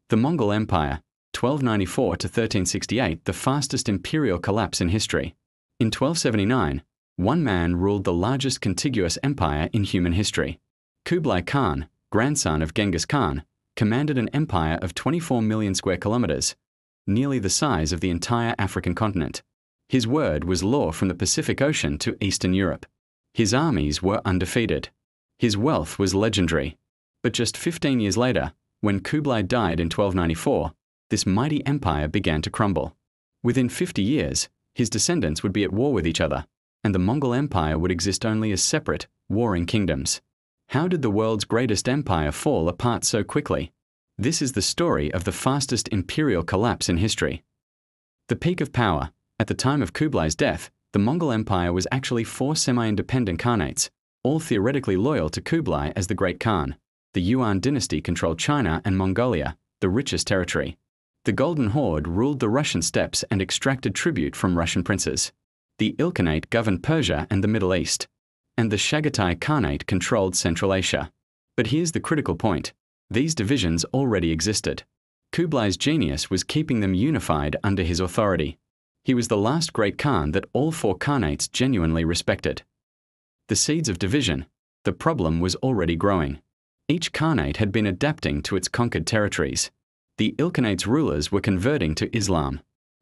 The Mongol Empire, 1294 to 1368, the fastest imperial collapse in history. In 1279, one man ruled the largest contiguous empire in human history. Kublai Khan, grandson of Genghis Khan, commanded an empire of 24 million square kilometers, nearly the size of the entire African continent. His word was law from the Pacific Ocean to Eastern Europe. His armies were undefeated. His wealth was legendary. But just 15 years later, when Kublai died in 1294, this mighty empire began to crumble. Within 50 years, his descendants would be at war with each other, and the Mongol Empire would exist only as separate, warring kingdoms. How did the world's greatest empire fall apart so quickly? This is the story of the fastest imperial collapse in history. The peak of power. At the time of Kublai's death, the Mongol Empire was actually 4 semi-independent khanates, all theoretically loyal to Kublai as the Great Khan. The Yuan dynasty controlled China and Mongolia, the richest territory. The Golden Horde ruled the Russian steppes and extracted tribute from Russian princes. The Ilkhanate governed Persia and the Middle East, and the Chagatai Khanate controlled Central Asia. But here's the critical point. These divisions already existed. Kublai's genius was keeping them unified under his authority. He was the last great Khan that all 4 khanates genuinely respected. The seeds of division. The problem was already growing. Each khanate had been adapting to its conquered territories. The Ilkhanate's rulers were converting to Islam.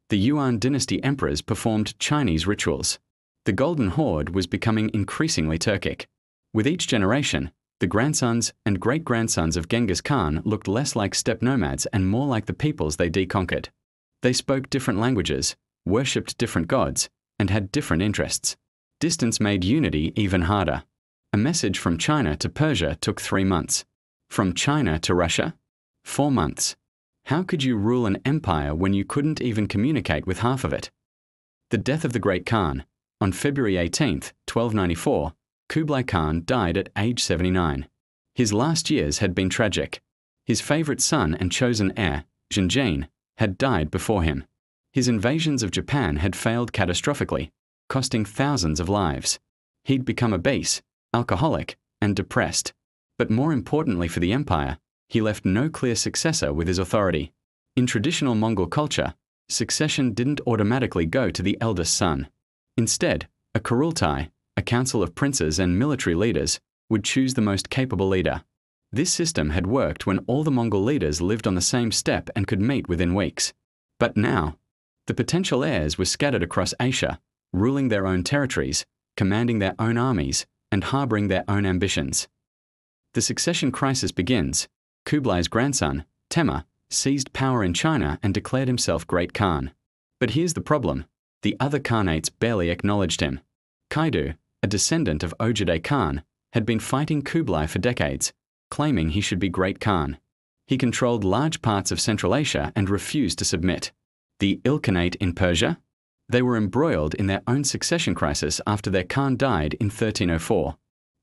The Yuan dynasty emperors performed Chinese rituals. The Golden Horde was becoming increasingly Turkic. With each generation, the grandsons and great-grandsons of Genghis Khan looked less like steppe nomads and more like the peoples they deconquered. They spoke different languages, worshipped different gods, and had different interests. Distance made unity even harder. A message from China to Persia took 3 months. From China to Russia? 4 months. How could you rule an empire when you couldn't even communicate with half of it? The death of the Great Khan. On February 18, 1294, Kublai Khan died at age 79. His last years had been tragic. His favorite son and chosen heir, Genghis, had died before him. His invasions of Japan had failed catastrophically, costing thousands of lives. He'd become obese, alcoholic, and depressed. But more importantly for the empire, he left no clear successor with his authority. In traditional Mongol culture, succession didn't automatically go to the eldest son. Instead, a kurultai, a council of princes and military leaders, would choose the most capable leader. This system had worked when all the Mongol leaders lived on the same steppe and could meet within weeks. But now, the potential heirs were scattered across Asia, ruling their own territories, commanding their own armies, and harboring their own ambitions. The succession crisis begins. Kublai's grandson, Temur, seized power in China and declared himself Great Khan. But here's the problem. The other khanates barely acknowledged him. Kaidu, a descendant of Ojide Khan, had been fighting Kublai for decades, claiming he should be Great Khan. He controlled large parts of Central Asia and refused to submit. The Ilkhanate in Persia? They were embroiled in their own succession crisis after their Khan died in 1304.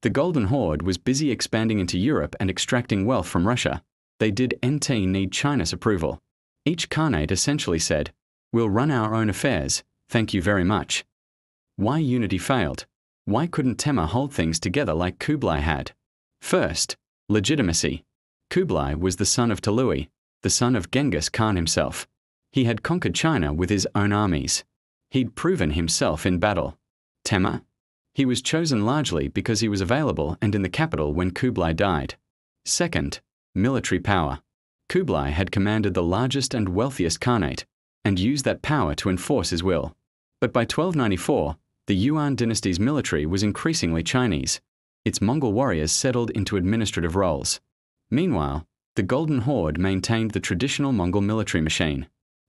The Golden Horde was busy expanding into Europe and extracting wealth from Russia. They didn't need China's approval. Each Khanate essentially said, "We'll run our own affairs, thank you very much." Why unity failed? Why couldn't Temur hold things together like Kublai had? First, legitimacy. Kublai was the son of Tolui, the son of Genghis Khan himself. He had conquered China with his own armies. He'd proven himself in battle. Temur? He was chosen largely because he was available and in the capital when Kublai died. Second, military power. Kublai had commanded the largest and wealthiest Khanate, and used that power to enforce his will. But by 1294, the Yuan dynasty's military was increasingly Chinese. Its Mongol warriors settled into administrative roles. Meanwhile, the Golden Horde maintained the traditional Mongol military machine.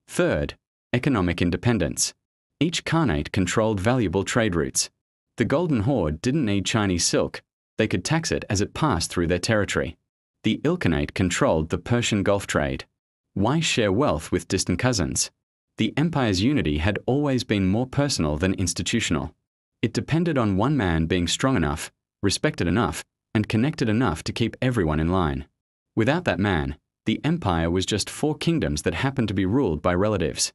Third, economic independence. Each Khanate controlled valuable trade routes. The Golden Horde didn't need Chinese silk. They could tax it as it passed through their territory. The Ilkhanate controlled the Persian Gulf trade. Why share wealth with distant cousins? The empire's unity had always been more personal than institutional. It depended on one man being strong enough, respected enough, and connected enough to keep everyone in line. Without that man, the empire was just 4 kingdoms that happened to be ruled by relatives.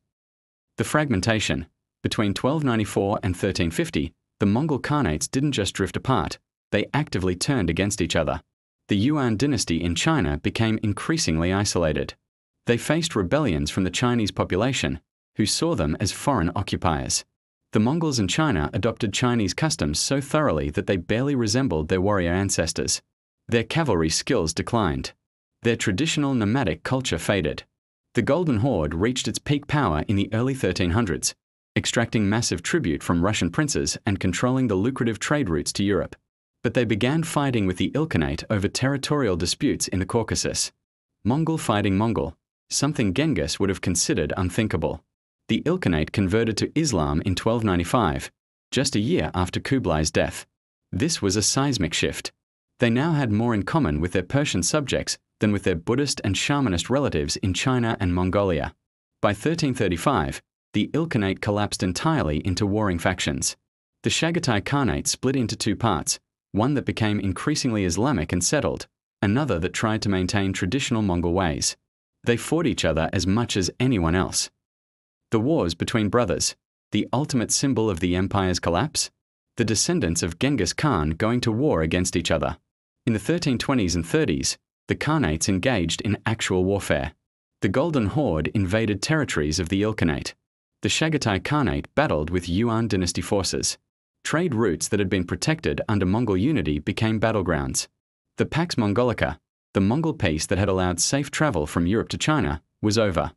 The fragmentation. Between 1294 and 1350, the Mongol Khanates didn't just drift apart, they actively turned against each other. The Yuan dynasty in China became increasingly isolated. They faced rebellions from the Chinese population, who saw them as foreign occupiers. The Mongols in China adopted Chinese customs so thoroughly that they barely resembled their warrior ancestors. Their cavalry skills declined. Their traditional nomadic culture faded. The Golden Horde reached its peak power in the early 1300s, extracting massive tribute from Russian princes and controlling the lucrative trade routes to Europe. But they began fighting with the Ilkhanate over territorial disputes in the Caucasus. Mongol fighting Mongol, something Genghis would have considered unthinkable. The Ilkhanate converted to Islam in 1295, just a year after Kublai's death. This was a seismic shift. They now had more in common with their Persian subjects than with their Buddhist and shamanist relatives in China and Mongolia. By 1335, the Ilkhanate collapsed entirely into warring factions. The Chagatai Khanate split into two parts, one that became increasingly Islamic and settled, another that tried to maintain traditional Mongol ways. They fought each other as much as anyone else. The wars between brothers, the ultimate symbol of the empire's collapse, the descendants of Genghis Khan going to war against each other. In the 1320s and 30s, the Khanates engaged in actual warfare. The Golden Horde invaded territories of the Ilkhanate. The Chagatai Khanate battled with Yuan dynasty forces. Trade routes that had been protected under Mongol unity became battlegrounds. The Pax Mongolica, the Mongol peace that had allowed safe travel from Europe to China, was over.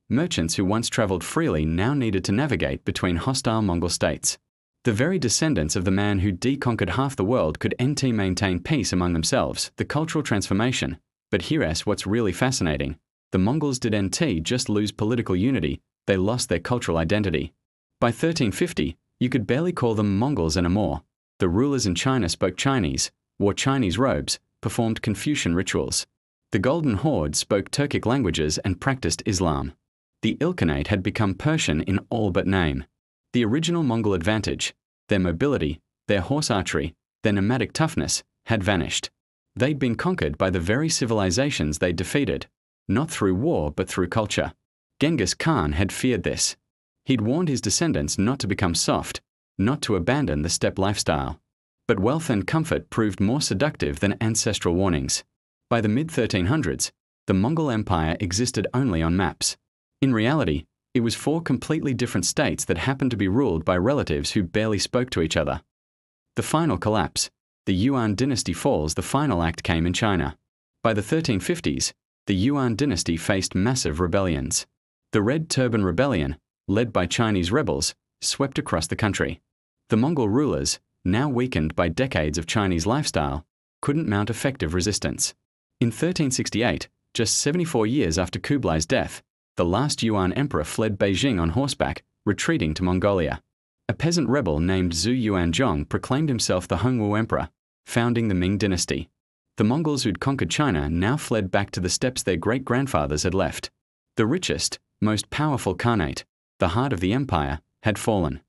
Merchants who once traveled freely now needed to navigate between hostile Mongol states. The very descendants of the man who deconquered half the world could maintain peace among themselves, the cultural transformation. But here's what's really fascinating. The Mongols didn't just lose political unity, they lost their cultural identity. By 1350, you could barely call them Mongols anymore. The rulers in China spoke Chinese, wore Chinese robes, performed Confucian rituals. The Golden Horde spoke Turkic languages and practiced Islam. The Ilkhanate had become Persian in all but name. The original Mongol advantage, their mobility, their horse archery, their nomadic toughness, had vanished. They'd been conquered by the very civilizations they'd defeated, not through war but through culture. Genghis Khan had feared this. He'd warned his descendants not to become soft, not to abandon the steppe lifestyle. But wealth and comfort proved more seductive than ancestral warnings. By the mid-1300s, the Mongol Empire existed only on maps. In reality, it was four completely different states that happened to be ruled by relatives who barely spoke to each other. The final collapse, the Yuan dynasty falls, the final act came in China. By the 1350s, the Yuan dynasty faced massive rebellions. The Red Turban Rebellion, led by Chinese rebels, swept across the country. The Mongol rulers, now weakened by decades of Chinese lifestyle, couldn't mount effective resistance. In 1368, just 74 years after Kublai's death, the last Yuan emperor fled Beijing on horseback, retreating to Mongolia. A peasant rebel named Zhu Yuanzhong proclaimed himself the Hongwu emperor, founding the Ming dynasty. The Mongols who'd conquered China now fled back to the steppes their great-grandfathers had left. The richest, most powerful Khanate, the heart of the empire, had fallen.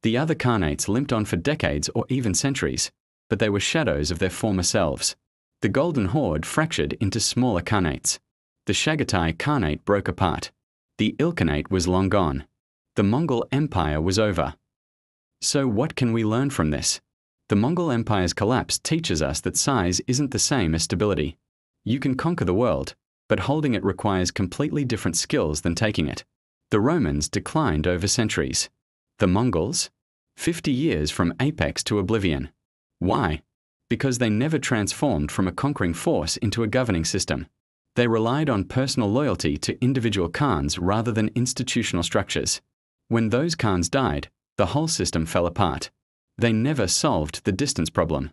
The other Khanates limped on for decades or even centuries, but they were shadows of their former selves. The Golden Horde fractured into smaller Khanates. The Chagatai Khanate broke apart. The Ilkhanate was long gone. The Mongol Empire was over. So what can we learn from this? The Mongol Empire's collapse teaches us that size isn't the same as stability. You can conquer the world, but holding it requires completely different skills than taking it. The Romans declined over centuries. The Mongols? 50 years from apex to oblivion. Why? Because they never transformed from a conquering force into a governing system. They relied on personal loyalty to individual Khans rather than institutional structures. When those Khans died, the whole system fell apart. They never solved the distance problem.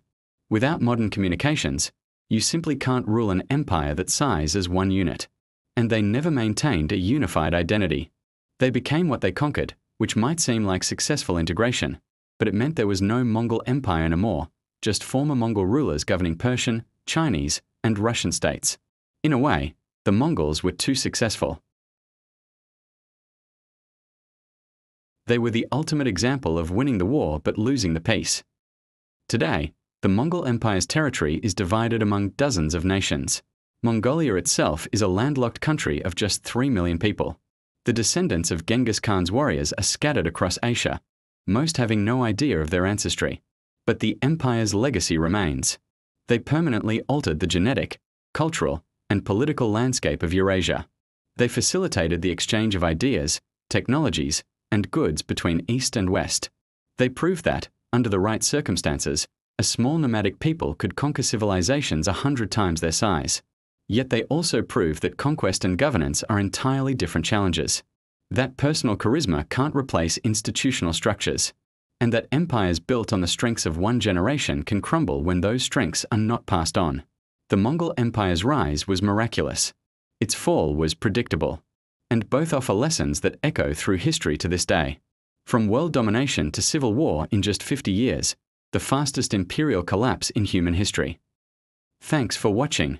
Without modern communications, you simply can't rule an empire that size as one unit. And they never maintained a unified identity. They became what they conquered, which might seem like successful integration, but it meant there was no Mongol Empire anymore, just former Mongol rulers governing Persian, Chinese, and Russian states. In a way, the Mongols were too successful. They were the ultimate example of winning the war but losing the peace. Today, the Mongol Empire's territory is divided among dozens of nations. Mongolia itself is a landlocked country of just 3 million people. The descendants of Genghis Khan's warriors are scattered across Asia, most having no idea of their ancestry. But the empire's legacy remains. They permanently altered the genetic, cultural, and political landscape of Eurasia. They facilitated the exchange of ideas, technologies, and goods between East and West. They proved that, under the right circumstances, a small nomadic people could conquer civilizations 100 times their size. Yet they also proved that conquest and governance are entirely different challenges, that personal charisma can't replace institutional structures, and that empires built on the strengths of one generation can crumble when those strengths are not passed on. The Mongol Empire's rise was miraculous. Its fall was predictable, and both offer lessons that echo through history to this day. From world domination to civil war in just 50 years, the fastest imperial collapse in human history. Thanks for watching.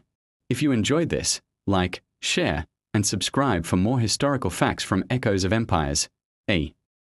If you enjoyed this, like, share, and subscribe for more historical facts from Echoes of Empires.